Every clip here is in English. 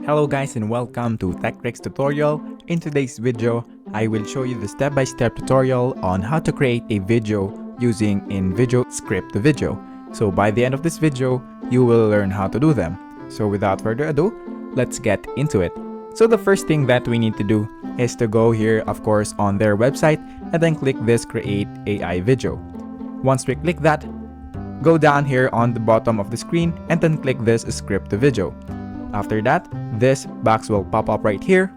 Hello guys and welcome to TechTricks tutorial. In today's video, I will show you the step-by-step tutorial on how to create a video using Invideo script to video. So by the end of this video, you will learn how to do them. So without further ado, let's get into it. So the first thing that we need to do is to go here, of course, on their website and then click this Create AI Video. Once we click that, go down here on the bottom of the screen and then click this Script to Video. After that, this box will pop up right here.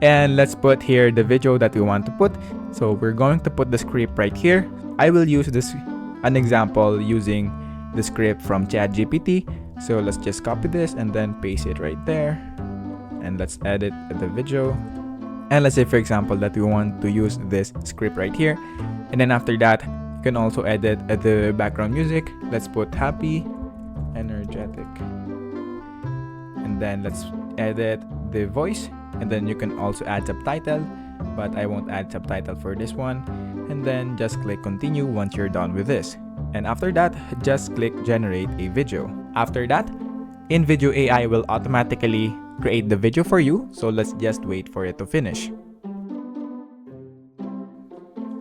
And let's put here the video that we want to put. So we're going to put the script right here. I will use an example using the script from ChatGPT. So let's just copy this and then paste it right there. And let's edit the video. And let's say, for example, that we want to use this script right here. And then after that, you can also edit the background music. Let's put happy, energetic. And then let's edit the voice, and then you can also add subtitle, but I won't add subtitle for this one. And then just click continue once you're done with this. And after that, just click generate a video. After that, Invideo AI will automatically create the video for you, so let's just wait for it to finish.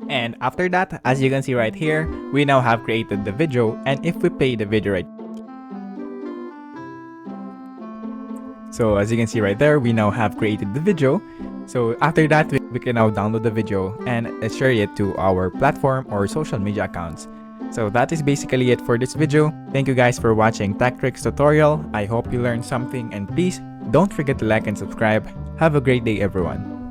And after that, as you can see right here, we now have created the video. And if we play the video right, so as you can see right there, we now have created the video. So after that, we can now download the video and share it to our platform or social media accounts. So that is basically it for this video. Thank you guys for watching TechTricks tutorial. I hope you learned something, and please don't forget to like and subscribe. Have a great day everyone.